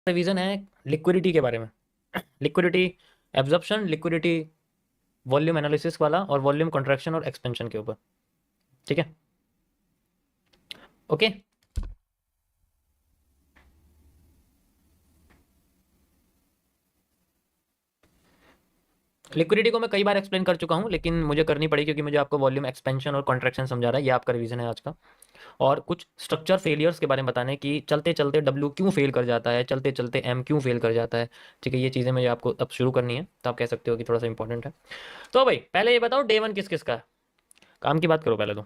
Revision है liquidity के बारे में। Liquidity absorption, liquidity volume analysis वाला, और वॉल्यूम कंट्रैक्शन और एक्सपेंशन के ऊपर। ठीक है, ओके। लिक्विडिटी को मैं कई बार एक्सप्लेन कर चुका हूँ, लेकिन मुझे करनी पड़ी क्योंकि मुझे आपको वॉल्यूम एक्सपेंशन और कॉन्ट्रैक्शन समझा रहा है। ये आपका रिवीजन है आज का। और कुछ स्ट्रक्चर फेलियर्स के बारे में बताने कि चलते चलते डब्ल्यू क्यों फेल कर जाता है, चलते चलते एम क्यों फेल कर जाता है। ठीक है, ये चीज़ें मुझे आपको अब शुरू करनी है, तो आप कह सकते हो कि थोड़ा सा इंपॉर्टेंट है। तो भाई पहले ये बताओ डे वन किस किस का है। काम की बात करो पहले तो।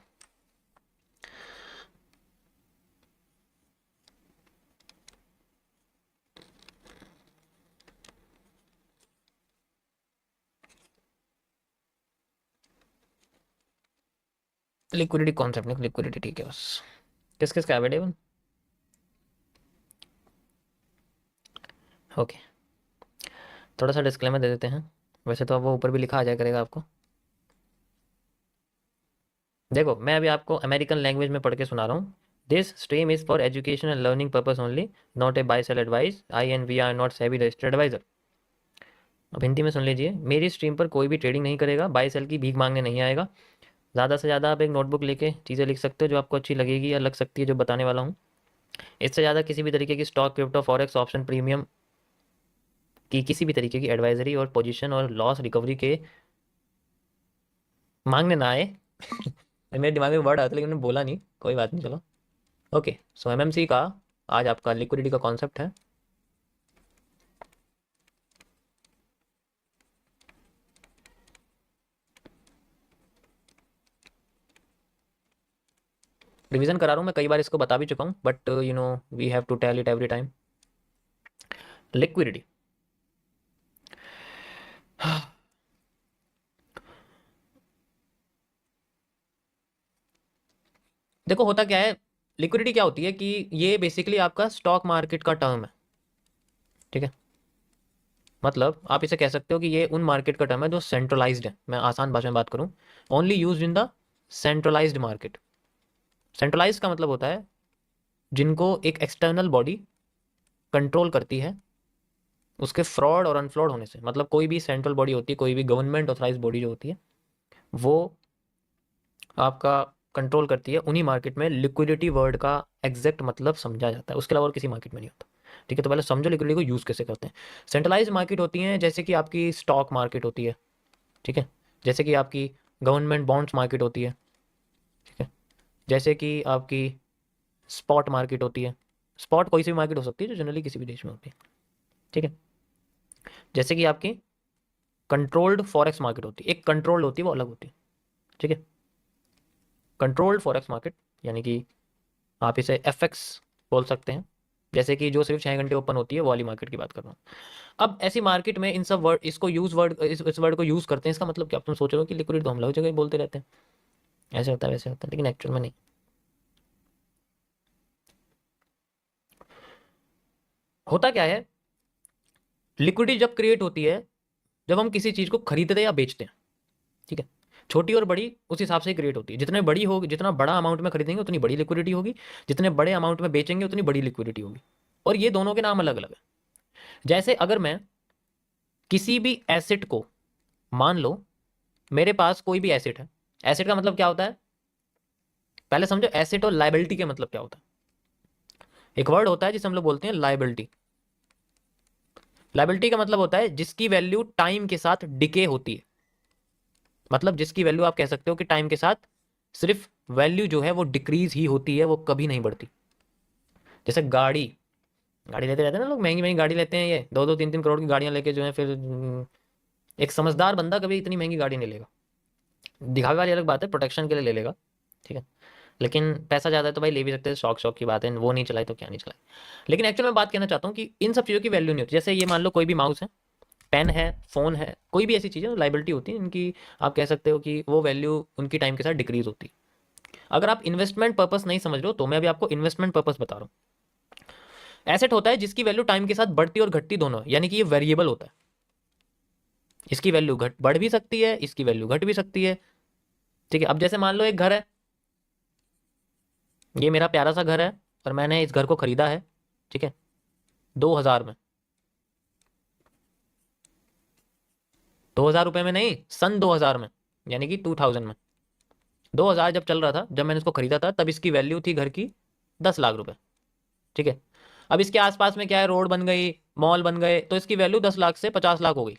लिक्विडिटी कॉन्सेप्ट नहीं, लिक्विडिटी ठीक है बस। किस किस का है डे वन? ओके, थोड़ा सा डिस्क्लेमर दे देते हैं। वैसे तो अब वो ऊपर भी लिखा आ जाया करेगा आपको। देखो, मैं अभी आपको अमेरिकन लैंग्वेज में पढ़ के सुना रहा हूँ। This stream is for education and learning purpose only, not a buy sell advice. I and we are not SEBI registered adviser. अब हिंदी में सुन लीजिए। मेरी स्ट्रीम पर कोई भी ट्रेडिंग नहीं करेगा, बाय सेल की भीख मांगने नहीं आएगा। ज़्यादा से ज़्यादा आप एक नोटबुक लेके चीज़ें लिख सकते हो जो आपको अच्छी लगेगी या लग सकती है, जो बताने वाला हूँ। इससे ज़्यादा किसी भी तरीके की stock, crypto, forex, option, premium की किसी भी तरीके की एडवाइजरी और पोजीशन और लॉस रिकवरी के मांगने ना आए। मेरे दिमाग में वर्ड आया था लेकिन मैंने बोला नहीं, कोई बात नहीं, चलो। ओके, सो एमएमसी का आज आपका लिक्विडिटी का कॉन्सेप्ट है। रिवीजन करा रहा हूँ मैं, कई बार इसको बता भी चुका हूँ, but we have to tell it every time. Liquidity, देखो होता क्या है। लिक्विडिटी क्या होती है कि ये बेसिकली आपका स्टॉक मार्केट का टर्म है। ठीक है, मतलब आप इसे कह सकते हो कि ये उन मार्केट का टर्म है जो सेंट्रलाइज्ड है। मैं आसान भाषा में बात करूं, only use in the centralised market. Centralise का मतलब होता है जिनको एक एक्सटर्नल बॉडी कंट्रोल करती है उसके फ्रॉड और अनफ्रॉड होने से। मतलब कोई भी सेंट्रल बॉडी होती है, कोई भी गवर्नमेंट ऑथराइज बॉडी जो होती है, वो आपका कंट्रोल करती है। उन्हीं मार्केट में लिक्विडिटी वर्ड का एग्जैक्ट मतलब समझा जाता है, उसके अलावा और किसी मार्केट में नहीं होता। ठीक है, तो पहले समझो लिक्विडिटी को यूज़ कैसे करते हैं। सेंट्रलाइज मार्केट होती हैं जैसे कि आपकी स्टॉक मार्केट होती है। ठीक है, जैसे कि आपकी गवर्नमेंट बॉन्ड्स मार्केट होती है। ठीक है, जैसे कि आपकी स्पॉट मार्केट होती है। स्पॉट कोई सी भी मार्केट हो सकती है जो जनरली किसी भी देश में होती है। ठीक है, जैसे कि आपकी कंट्रोल्ड फॉरेक्स मार्केट होती है। एक कंट्रोल्ड होती है, वो अलग होती है। ठीक है, कंट्रोल्ड फॉरेक्स मार्केट यानी कि आप इसे एफएक्स बोल सकते हैं। जैसे कि जो सिर्फ 6 घंटे ओपन होती है, वो वाली मार्केट की बात कर रहा हूँ। अब ऐसी मार्केट में इन सब वर्ड, इसको यूज वर्ड, इस वर्ड को यूज करते हैं। इसका मतलब क्या? तुम सोच रहे हो कि लिक्विड तो हम लोग जगह ही बोलते रहते हैं, ऐसे होता है वैसे होता है, लेकिन एक्चुअल में नहीं। होता क्या है, लिक्विडिटी जब क्रिएट होती है जब हम किसी चीज को खरीदते या बेचते हैं। ठीक है, छोटी और बड़ी उस हिसाब से क्रिएट होती है। जितने बड़ी होगी, जितना बड़ा अमाउंट में खरीदेंगे उतनी बड़ी लिक्विडिटी होगी, जितने बड़े अमाउंट में बेचेंगे उतनी बड़ी लिक्विडिटी होगी। और ये दोनों के नाम अलग अलग है। जैसे अगर मैं किसी भी एसेट को, मान लो मेरे पास कोई भी एसेट है। एसेट का मतलब क्या होता है, पहले समझो एसेट और लाइबिलिटी के मतलब क्या होता है। एक वर्ड होता है जिसे हम लोग बोलते हैं लाइबिलिटी। लाइबिलिटी का मतलब होता है जिसकी वैल्यू टाइम के साथ डिके होती है। मतलब जिसकी वैल्यू आप कह सकते हो कि टाइम के साथ सिर्फ वैल्यू जो है वो डिक्रीज ही होती है, वो कभी नहीं बढ़ती। जैसे गाड़ी, गाड़ी लेते रहते हैं ना लोग, महंगी महंगी गाड़ी लेते हैं, ये 2-2 3-3 करोड़ की गाड़ियां लेके जो है फिर एक समझदार बंदा कभी इतनी महंगी गाड़ी नहीं लेगा। दिखावे वाली अलग बात है, प्रोटेक्शन के लिए ले लेगा। ठीक है, लेकिन पैसा ज़्यादा है तो भाई ले भी सकते हैं, शौक शौक की बात है, वो नहीं चलाई तो क्या नहीं चलाई। लेकिन एक्चुअल में बात कहना चाहता हूँ कि इन सब चीज़ों की वैल्यू नहीं होती। जैसे ये मान लो कोई भी माउस है, पेन है, फ़ोन है, कोई भी ऐसी चीज़ है लाइबिलिटी होती है इनकी। आप कह सकते हो कि वो वैल्यू उनकी टाइम के साथ डिक्रीज होती है। अगर आप इन्वेस्टमेंट पर्पस नहीं समझ रहे हो तो मैं अभी आपको इन्वेस्टमेंट पर्पस बता रहा हूँ। एसेट होता है जिसकी वैल्यू टाइम के साथ बढ़ती और घटती दोनों है, यानी कि ये वेरिएबल होता है। इसकी वैल्यू घट बढ़ भी सकती है, इसकी वैल्यू घट भी सकती है। ठीक है, अब जैसे मान लो एक घर है, ये मेरा प्यारा सा घर है और मैंने इस घर को खरीदा है। ठीक है, 2000 में, 2000 रुपये में नहीं, सन 2000 में, यानी कि 2000 में। 2000 जब चल रहा था, जब मैंने इसको खरीदा था, तब इसकी वैल्यू थी घर की 10 लाख रुपए। ठीक है, अब इसके आसपास में क्या है, रोड बन गई, मॉल बन गए, तो इसकी वैल्यू 10 लाख से 50 लाख हो गई।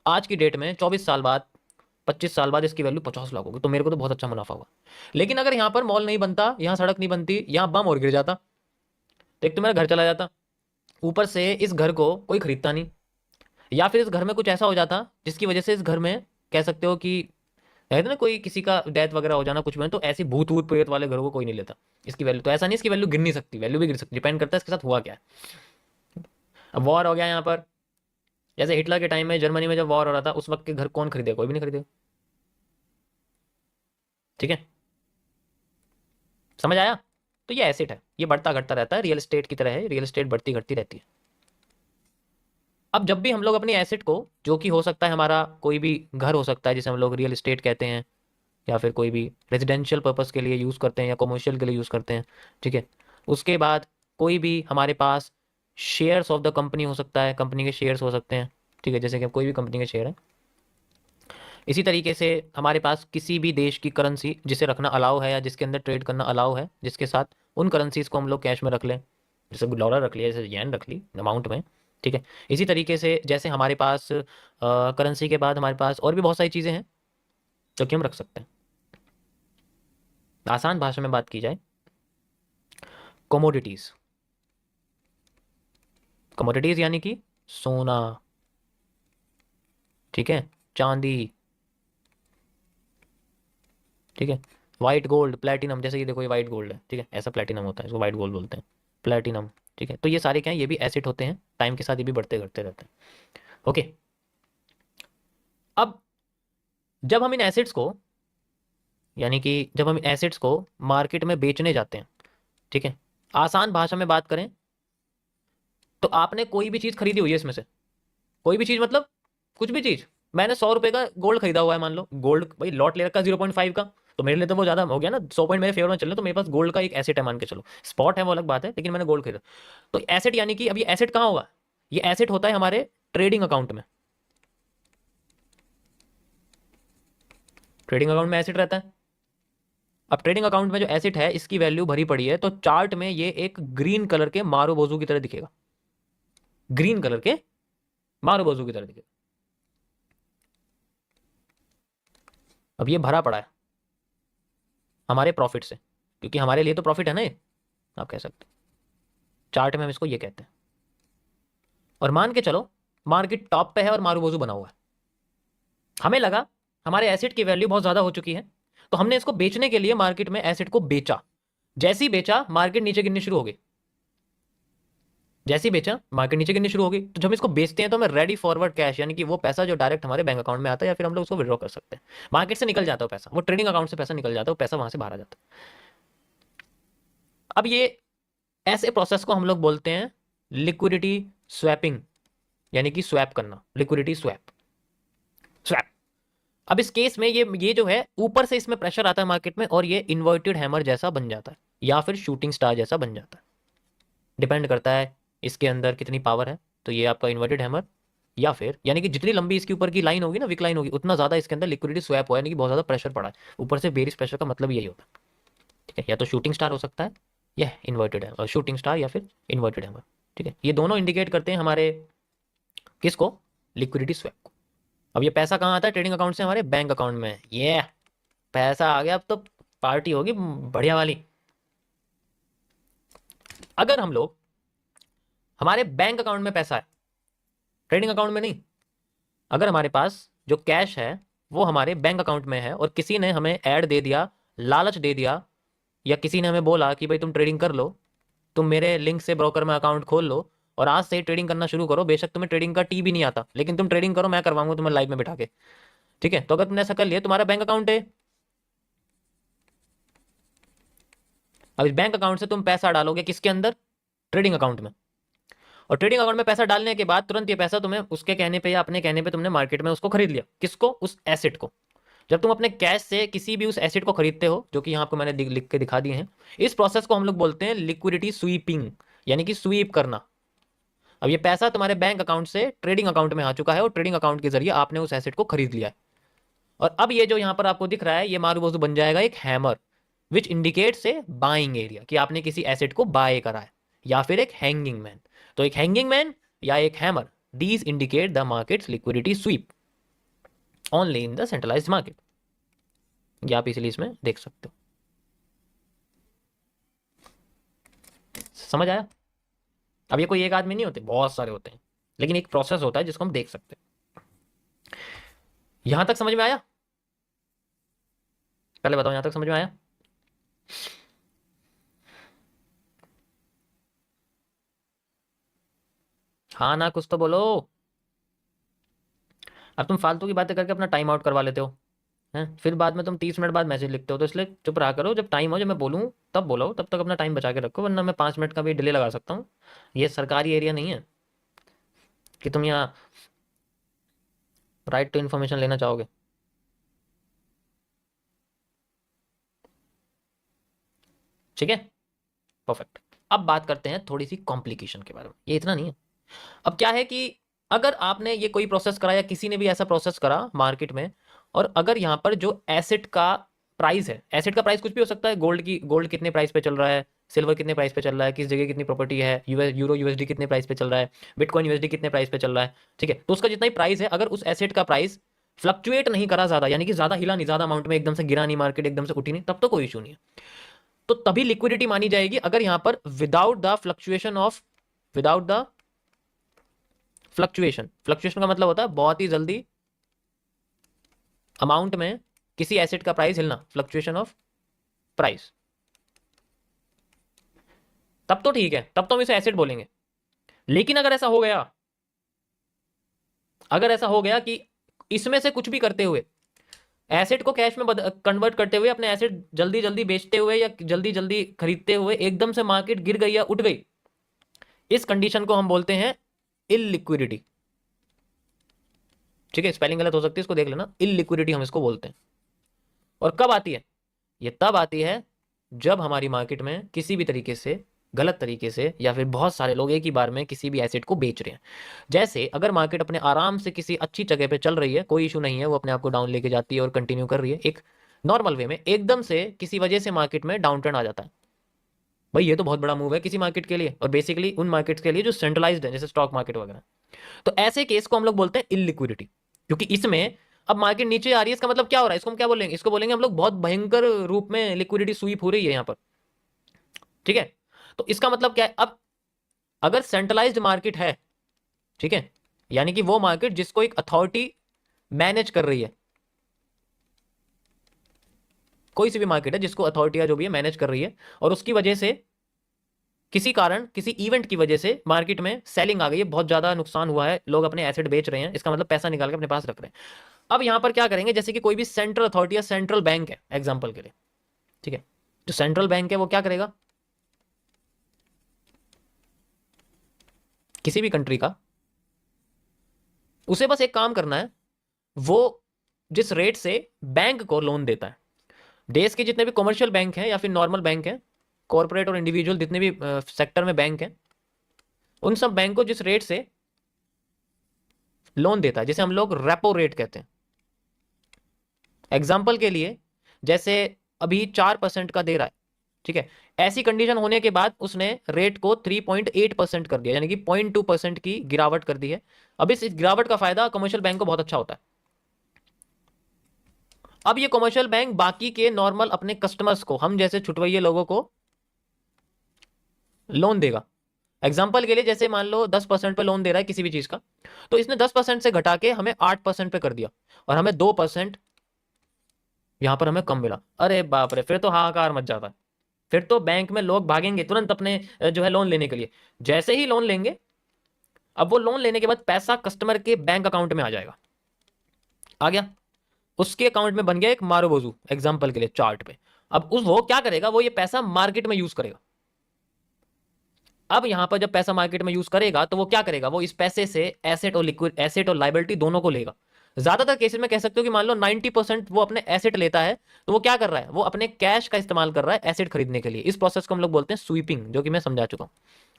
आज की डेट में 24 साल बाद, 25 साल बाद इसकी वैल्यू 50 लाख होगी। तो मेरे को तो बहुत अच्छा मुनाफा हुआ। लेकिन अगर यहाँ पर मॉल नहीं बनता, यहाँ सड़क नहीं बनती, यहाँ बम और गिर जाता, तो एक तो मेरा घर चला जाता, ऊपर से इस घर को कोई खरीदता नहीं, या फिर इस घर में कुछ ऐसा हो जाता जिसकी वजह से इस घर में कह सकते हो कि है ना, कोई किसी का डेथ वगैरह हो जाना कुछ में, तो ऐसे भूत वूत प्रेत वाले घरों को कोई नहीं लेता। इसकी वैल्यू तो ऐसा नहीं, इसकी वैल्यू गिर नहीं सकती, वैल्यू भी गिर सकती, डिपेंड करता है इसके साथ हुआ क्या है। अब वॉर हो गया यहाँ पर, जैसे हिटलर के टाइम में जर्मनी में जब वॉर हो रहा था, उस वक्त के घर कौन खरीदे, कोई भी नहीं खरीदे। ठीक है, समझ आया। तो ये एसेट है, ये बढ़ता घटता रहता है, रियल एस्टेट की तरह है, रियल एस्टेट बढ़ती घटती रहती है। अब जब भी हम लोग अपनी एसेट को, जो कि हो सकता है हमारा कोई भी घर हो सकता है जिसे हम लोग रियल एस्टेट कहते हैं, या फिर कोई भी रेजिडेंशियल पर्पस के लिए यूज़ करते हैं या कमर्शियल के लिए यूज़ करते हैं। ठीक है, उसके बाद कोई भी हमारे पास शेयर्स ऑफ द कंपनी हो सकता है, कंपनी के शेयर्स हो सकते हैं। ठीक है, जैसे कि कोई भी कंपनी के शेयर है। इसी तरीके से हमारे पास किसी भी देश की करेंसी जिसे रखना अलाउ है, या जिसके अंदर ट्रेड करना अलाउ है, जिसके साथ उन करेंसीज को हम लोग कैश में रख लें, जैसे डॉलर रख लिया, जैसे येन रख ली अमाउंट में। ठीक है, इसी तरीके से जैसे हमारे पास करेंसी के बाद हमारे पास और भी बहुत सारी चीज़ें हैं जो कि हम रख सकते हैं। आसान भाषा में बात की जाए, कमोडिटीज़, कमोडिटीज़ यानी कि सोना, ठीक है, चांदी, ठीक है, वाइट गोल्ड, प्लेटिनम, जैसे कि देखो ये वाइट गोल्ड है, ठीक है, ऐसा प्लेटिनम होता है, इसको वाइट गोल्ड बोलते हैं, प्लेटिनम। ठीक है, तो ये सारे क्या हैं, ये भी एसेट होते हैं, टाइम के साथ ये भी बढ़ते घटते रहते हैं। ओके, अब जब हम इन एसेट्स को, यानी कि जब हम इन एसेट्स को मार्केट में बेचने जाते हैं, ठीक है, आसान भाषा में बात करें तो आपने कोई भी चीज़ खरीदी हुई है इसमें से, कोई भी चीज़ मतलब कुछ भी चीज़, मैंने 100 रुपये का गोल्ड खरीदा हुआ है, मान लो गोल्ड भाई लॉट ले रखा 0.5 का, तो मेरे लिए तो वो ज़्यादा हो गया ना, 100 पॉइंट मेरे फेवर में चल रहे, तो मेरे पास गोल्ड का एक एसेट है, मान के चलो, स्पॉट है वो अलग बात है, लेकिन मैंने गोल्ड खरीदा। तो एसेट यानी कि अब ये एसेट कहाँ होगा, ये एसेट होता है हमारे ट्रेडिंग अकाउंट में। ट्रेडिंग अकाउंट में एसेट रहता है। अब ट्रेडिंग अकाउंट में जो एसेट है इसकी वैल्यू भरी पड़ी है, तो चार्ट में ये एक ग्रीन कलर के मारूबोजू की तरह दिखेगा, ग्रीन कलर के मारूबोजू की तरह दिखेगा। अब ये भरा पड़ा है हमारे प्रॉफिट से, क्योंकि हमारे लिए तो प्रॉफिट है ना ये, आप कह सकते हैं, चार्ट में हम इसको ये कहते हैं। और मान के चलो मार्केट टॉप पे है और मारूबोजू बना हुआ है, हमें लगा हमारे एसेट की वैल्यू बहुत ज़्यादा हो चुकी है, तो हमने इसको बेचने के लिए मार्केट में एसेट को बेचा। जैसे ही बेचा मार्केट नीचे गिरनी शुरू हो गई, जैसे ही बेचा मार्केट नीचे गिरनी शुरू हो गई, तो जब इसको बेचते हैं तो हमें रेडी फॉरवर्ड कैश, यानी कि वो पैसा जो डायरेक्ट हमारे बैंक अकाउंट में आता है, या फिर हम लोग उसको विड्रॉ कर सकते हैं, मार्केट से निकल जाता है पैसा, वो ट्रेडिंग अकाउंट से पैसा निकल जाता है, वो पैसा वहां से बाहर आ जाता है। अब ये ऐसे प्रोसेस को हम लोग बोलते हैं लिक्विडिटी स्वैपिंग, यानी कि स्वैप करना, लिक्विडिटी स्वैप, स्वैप। अब इस केस में ये जो है ऊपर से इसमें प्रेशर आता है मार्केट में, और ये इन्वर्टेड हैमर जैसा बन जाता है, या फिर शूटिंग स्टार जैसा बन जाता है, डिपेंड करता है इसके अंदर कितनी पावर है। तो ये आपका इन्वर्टेड हैमर, या फिर यानी कि जितनी लंबी इसके ऊपर की लाइन होगी ना, विक लाइन होगी, उतना ज़्यादा इसके अंदर लिक्विडिटी स्वैप हुआ है, यानी कि बहुत ज़्यादा प्रेशर पड़ा है ऊपर से। बेरिश प्रेशर का मतलब यही होता है। ठीक है, या तो शूटिंग स्टार हो सकता है, या इन्वर्टेड है, और शूटिंग स्टार या फिर इन्वर्टेड हैमर। ठीक है, ये दोनों इंडिकेट करते हैं हमारे किसको, लिक्विडिटी स्वैप को। अब ये पैसा कहाँ आता है, ट्रेडिंग अकाउंट से हमारे बैंक अकाउंट में, ये पैसा आ गया, अब तो पार्टी होगी बढ़िया वाली। अगर हम लोग, हमारे बैंक अकाउंट में पैसा है, ट्रेडिंग अकाउंट में नहीं, अगर हमारे पास जो कैश है वो हमारे बैंक अकाउंट में है, और किसी ने हमें ऐड दे दिया, लालच दे दिया, या किसी ने हमें बोला कि भाई तुम ट्रेडिंग कर लो, तुम मेरे लिंक से ब्रोकर में अकाउंट खोल लो और आज से ही ट्रेडिंग करना शुरू करो, बेशक तुम्हें ट्रेडिंग का टी भी नहीं आता, लेकिन तुम ट्रेडिंग करो, मैं करवाऊंगा तुम्हें लाइव में बिठा के। ठीक है, तो अगर तुमने ऐसा कर लिया, तुम्हारा बैंक अकाउंट है, अब इस बैंक अकाउंट से तुम पैसा डालोगे किसके अंदर, ट्रेडिंग अकाउंट में, और ट्रेडिंग अकाउंट में पैसा डालने के बाद तुरंत ये पैसा तुम्हें उसके कहने पे या अपने कहने पे तुमने मार्केट में उसको खरीद लिया, किसको, उस एसेट को। जब तुम अपने कैश से किसी भी उस एसेट को खरीदते हो, जो कि यहाँ आपको मैंने लिख के दिखा दिए हैं, इस प्रोसेस को हम लोग बोलते हैं लिक्विडिटी स्वीपिंग, यानी कि स्वीप करना। अब ये पैसा तुम्हारे बैंक अकाउंट से ट्रेडिंग अकाउंट में आ चुका है और ट्रेडिंग अकाउंट के जरिए आपने उस एसेट को खरीद लिया है। और अब ये जो यहां पर आपको दिख रहा है ये मारूबोजू बन जाएगा एक hammer which indicates a buying area, कि आपने किसी एसेट को बाय करा है, या फिर एक हैंगिंग मैन। तो एक हैंगिंग मैन या एक hammer, these indicate the markets liquidity SVEEP only in the centralised market. ये आप इसलिए इसमें देख सकते हो। समझ आया? अब ये कोई एक आदमी नहीं होते, बहुत सारे होते हैं, लेकिन एक प्रोसेस होता है जिसको हम देख सकते हैं। यहां तक समझ में आया? पहले बताओ, यहां तक समझ में आया? हाँ ना, कुछ तो बोलो। अब तुम फालतू की बातें करके अपना टाइम आउट करवा लेते हो हैं, फिर बाद में तुम 30 मिनट बाद मैसेज लिखते हो, तो इसलिए चुप रहा करो। जब टाइम हो, जब मैं बोलूँ तब बोलो, तब तक अपना टाइम बचा के रखो, वरना मैं 5 मिनट का भी डिले लगा सकता हूँ। ये सरकारी एरिया नहीं है कि तुम यहाँ राइट टू इन्फॉर्मेशन लेना चाहोगे। ठीक है, परफेक्ट। अब बात करते हैं थोड़ी सी कॉम्प्लिकेशन के बारे में, ये इतना नहीं है। अब क्या है कि अगर आपने ये कोई प्रोसेस करा या किसी ने भी ऐसा प्रोसेस करा मार्केट में, और अगर यहाँ पर जो एसेट का प्राइस है, एसेट का प्राइस कुछ भी हो सकता है, गोल्ड कितने प्राइस पे चल रहा है, सिल्वर कितने प्राइस पे चल रहा है, किस जगह कितनी प्रॉपर्टी है, यूरो यूएसडी कितने प्राइस पे चल रहा है, बिटकॉइन यूएसडी कितने प्राइस पे चल रहा है, ठीक है। तो उसका जितना ही प्राइस है, अगर उस एसेट का प्राइस फ्लक्चुएट नहीं करा ज्यादा, यानी कि ज्यादा हिला नहीं, ज्यादा अमाउंट में एकदम से गिरा नहीं, मार्केट एकदम से उठी नहीं, तब तो कोई इशू नहीं है। तो तभी लिक्विडिटी मानी जाएगी अगर यहां पर विदाउट द फ्लक्चुएशन का मतलब होता है बहुत ही जल्दी अमाउंट में किसी एसेट का प्राइस हिलना, फ्लक्चुएशन ऑफ प्राइस, तब तो ठीक है, तब तो हम इसे एसेट बोलेंगे। लेकिन अगर ऐसा हो गया कि इसमें से कुछ भी करते हुए, एसेट को कैश में कन्वर्ट करते हुए, अपने एसेट जल्दी जल्दी बेचते हुए या जल्दी जल्दी खरीदते हुए एकदम से मार्केट गिर गई या उठ गई, इस कंडीशन को हम बोलते हैं इलिक्विडिटी। ठीक है, स्पेलिंग गलत हो सकती है, इसको देख लेना, इलिक्विडिटी हम इसको बोलते हैं। और कब आती है? ये तब आती है जब हमारी मार्केट में किसी भी तरीके से, गलत तरीके से, या फिर बहुत सारे लोग एक ही बार में किसी भी एसेट को बेच रहे हैं। जैसे अगर मार्केट अपने आराम से किसी अच्छी जगह पे चल रही है, कोई इशू नहीं है, वो अपने आप को डाउन लेके जाती है और कंटिन्यू कर रही है एक नॉर्मल वे में, एकदम से किसी वजह से मार्केट में डाउन ट्रेंड आ जाता है, भाई ये तो बहुत बड़ा मूव है किसी मार्केट के लिए, और बेसिकली उन मार्केट्स के लिए जो सेंट्रलाइज्ड है, जैसे स्टॉक मार्केट वगैरह। तो ऐसे केस को हम लोग बोलते हैं इलिक्विडिटी, क्योंकि इसमें अब मार्केट नीचे आ रही है, इसका मतलब क्या हो रहा है, इसको हम क्या बोलेंगे, इसको बोलेंगे हम लोग बहुत भयंकर रूप में लिक्विडिटी स्वीप हो रही है यहाँ पर। ठीक है, तो इसका मतलब क्या है, अब अगर सेंट्रलाइज्ड मार्केट है, ठीक है, यानी कि वो मार्केट जिसको एक अथॉरिटी मैनेज कर रही है, कोई सी भी मार्केट है जिसको अथॉरिटी जो भी है मैनेज कर रही है, और उसकी वजह से किसी कारण, किसी इवेंट की वजह से मार्केट में सेलिंग आ गई है, बहुत ज्यादा नुकसान हुआ है, लोग अपने एसेट बेच रहे हैं, इसका मतलब पैसा निकाल के अपने पास रख रहे हैं। अब यहां पर क्या करेंगे, जैसे कि कोई भी सेंट्रल अथॉरिटी या सेंट्रल बैंक है एग्जांपल के लिए, ठीक है, जो सेंट्रल बैंक है वो क्या करेगा, किसी भी कंट्री का, उसे बस एक काम करना है, वो जिस रेट से बैंक को लोन देता है, देश के जितने भी कमर्शियल बैंक हैं या फिर नॉर्मल बैंक हैं, कॉर्पोरेट और इंडिविजुअल जितने भी सेक्टर में बैंक हैं, उन सब बैंक को जिस रेट से लोन देता है, जिसे हम लोग रेपो रेट कहते हैं। एग्जाम्पल के लिए जैसे अभी 4% का दे रहा है, ठीक है, ऐसी कंडीशन होने के बाद उसने रेट को 3.8% कर दिया, यानी कि 0.2% की गिरावट कर दी है। अब इस गिरावट का फायदा कमर्शियल बैंक को बहुत अच्छा होता है। अब ये कमर्शियल बैंक बाकी के नॉर्मल अपने कस्टमर्स को, हम जैसे छुटवैये लोगों को लोन देगा। एग्जाम्पल के लिए जैसे मान लो 10% पे लोन दे रहा है किसी भी चीज का, तो इसने 10% से घटा के हमें 8% पे कर दिया, और हमें 2% यहां पर हमें कम मिला। अरे बाप रे, फिर तो हाहाकार मच जाता है, फिर तो बैंक में लोग भागेंगे तुरंत अपने जो है लोन लेने के लिए। जैसे ही लोन लेंगे, अब वो लोन लेने के बाद पैसा कस्टमर के बैंक अकाउंट में आ जाएगा, आ गया, उसके अकाउंट में बन गया एक मारूबोजू, एग्जाम्पल के लिए चार्ट पे। अब वो क्या करेगा, वो ये पैसा मार्केट में यूज करेगा। अब यहां पर जब पैसा मार्केट में यूज करेगा तो वो क्या करेगा, वो इस पैसे से एसेट और लाइबिलिटी दोनों को लेगा। ज्यादातर केसेस में कह सकते हो कि मान लो 90% वो अपने एसेट लेता है, तो वो क्या कर रहा है, वो अपने कैश का इस्तेमाल कर रहा है एसेट खरीदने के लिए। इस प्रोसेस को हम लोग बोलते हैं स्वीपिंग, जो कि मैं समझा चुका हूं।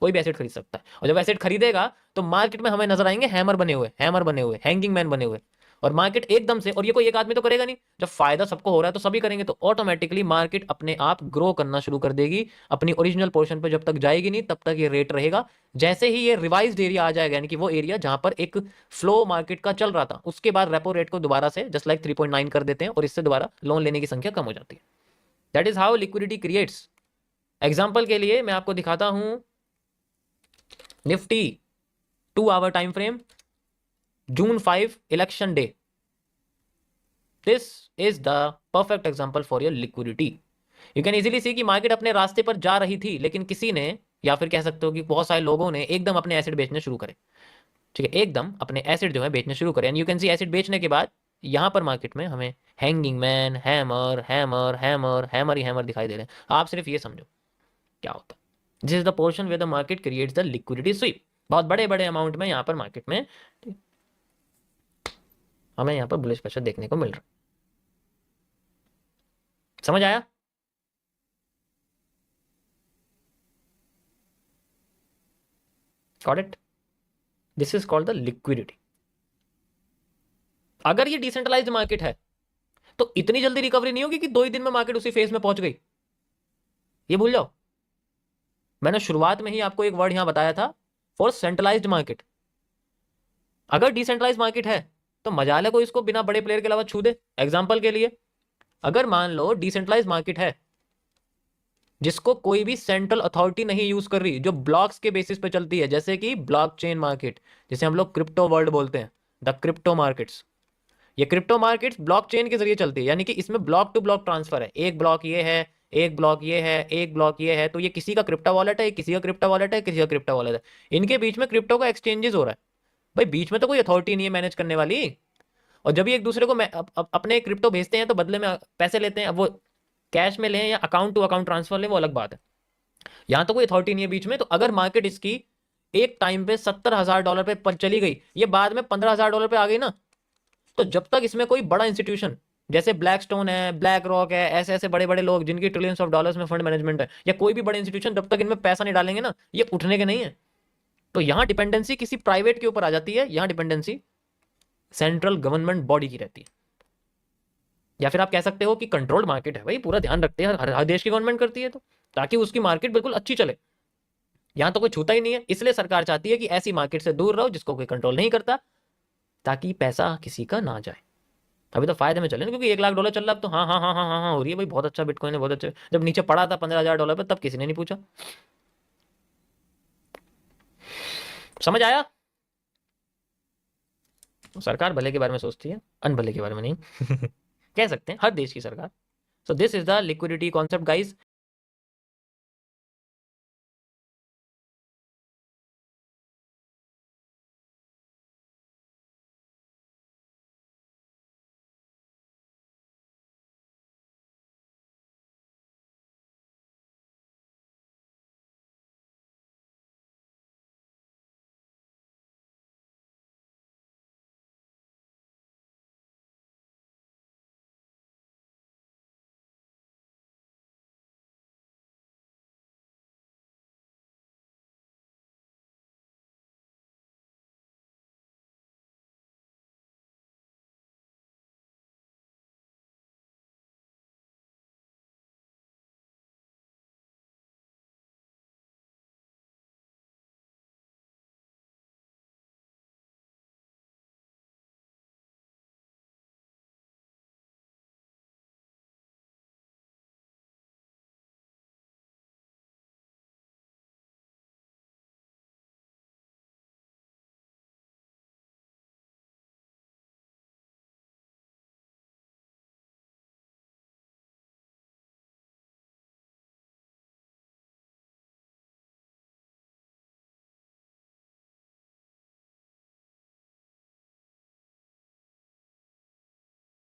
कोई भी एसेट खरीद सकता है। और जब एसेट खरीदेगा तो मार्केट में हमें नजर आएंगे हैमर बने हुए, हैंगिंग मैन बने हुए। और मार्केट एकदम से, और ये कोई एक आदमी तो करेगा नहीं, जब फायदा सबको हो रहा है तो सभी करेंगे, तो ऑटोमेटिकली मार्केट अपने आप ग्रो करना शुरू कर देगी। अपनी ओरिजिनल पोर्शन पे जब तक जाएगी नहीं तब तक ये रेट रहेगा। जैसे ही ये रिवाइज्ड एरिया आ जाएगा, यानी कि वो एरिया जहां पर एक फ्लो मार्केट का चल रहा था, उसके बाद रेपो रेट को दोबारा से जस्ट लाइक 3.9 कर देते हैं और इससे दोबारा लोन लेने की संख्या कम हो जाती है। That is how liquidity creates. Example के लिए मैं आपको दिखाता हूं Nifty 2 hour time frame, June 5 election day. This is the perfect example for your liquidity. You can easily see कि मार्केट अपने रास्ते पर जा रही थी, लेकिन किसी ने, या फिर कह सकते हो कि बहुत सारे लोगों ने एकदम अपने एसिड बेचने शुरू करे। ठीक है, एकदम अपने एसिड जो है बेचने शुरू करे। And you can see acid बेचने के बाद यहां पर मार्केट में हमें hanging man, hammer hammer hammer hammer ही हैमर दिखाई दे रहे हैं। आप सिर्फ ये समझो क्या होता है। This is the portion where the market creates the liquidity sweep. बहुत बड़े बड़े अमाउंट में यहाँ पर मार्केट में हमें यहाँ पर बुलिश प्रेशर देखने को मिल रहा है। समझ आया? Got it? This is called the liquidity. अगर ये डिसेंट्रलाइज्ड मार्केट है तो इतनी जल्दी रिकवरी नहीं होगी कि 2 ही दिन में मार्केट उसी फेज में पहुंच गई। ये भूल जाओ। मैंने शुरुआत में ही आपको एक वर्ड यहां बताया था, फॉर सेंट्रलाइज्ड मार्केट। अगर डिसेंट्रलाइज्ड मार्केट है तो मजाल है कोई इसको बिना बड़े प्लेयर के अलावा छू दे। एग्जाम्पल के लिए, अगर मान लो डिसेंट्रलाइज्ड मार्केट है जिसको कोई भी सेंट्रल अथॉरिटी नहीं यूज कर रही, जो ब्लॉक्स के बेसिस पे चलती है, जैसे कि ब्लॉकचेन मार्केट, जिसे हम लोग क्रिप्टो वर्ल्ड बोलते हैं, द क्रिप्टो मार्केट्स। ये क्रिप्टो मार्केट्स ब्लॉकचेन के जरिए चलती है, यानी कि इसमें ब्लॉक टू ब्लॉक ट्रांसफर है। एक ब्लॉक ये है, एक ब्लॉक ये है, एक ब्लॉक ये है, तो ये किसी का क्रिप्टो वॉलेट है, किसी का क्रिप्टो वॉलेट है, किसी का क्रिप्टो वॉलेट है। इनके बीच में क्रिप्टो का एक्सचेंजेस हो रहा है। भाई बीच में तो कोई अथॉरिटी नहीं है मैनेज करने वाली। और जब ये एक दूसरे को अपने क्रिप्टो भेजते हैं तो बदले में पैसे लेते हैं। अब वो कैश में लें या अकाउंट टू अकाउंट ट्रांसफर लें, वो अलग बात है। यहां तो कोई अथॉरिटी नहीं है बीच में। तो अगर मार्केट इसकी एक टाइम पे $70,000 पे पर चली गई, ये बाद में $15,000 पे आ गई ना, तो जब तक इसमें कोई बड़ा इंस्टीट्यूशन जैसे ब्लैक स्टोन है, ब्लैक रॉक है, ऐसे ऐसे बड़े बड़े लोग जिनकी ट्रिलियंस ऑफ डॉलर्स में फंड मैनेजमेंट है, या कोई भी बड़े इंस्टीट्यूशन, जब तक इनमें पैसा नहीं डालेंगे ना, ये उठने के नहीं है। तो यहां डिपेंडेंसी किसी प्राइवेट के ऊपर आ जाती है, यहां डिपेंडेंसी सेंट्रल गवर्नमेंट बॉडी की रहती है। या फिर आप कह सकते हो कि कंट्रोल्ड मार्केट है, भाई पूरा ध्यान रखते हैं, हर देश की गवर्नमेंट करती है, तो ताकि उसकी मार्केट बिल्कुल अच्छी चले। यहां तो कोई छूता ही नहीं है, इसलिए सरकार चाहती है कि ऐसी मार्केट से दूर रहो जिसको कोई कंट्रोल नहीं करता, ताकि पैसा किसी का ना जाए। अभी तो फायदे में चले ना, क्योंकि $1,00,000 चल रहा है, तो हाँ हाँ हाँ हाँ हाँ हाँ हो रही है भाई, बहुत अच्छा बिटकॉइन है, बहुत अच्छा। जब नीचे पड़ा था $15,000 पे, तब किसी ने नहीं पूछा। समझ आया? सरकार भले के बारे में सोचती है, अनभले के बारे में नहीं। कह सकते हैं हर देश की सरकार। So this is the liquidity concept guys.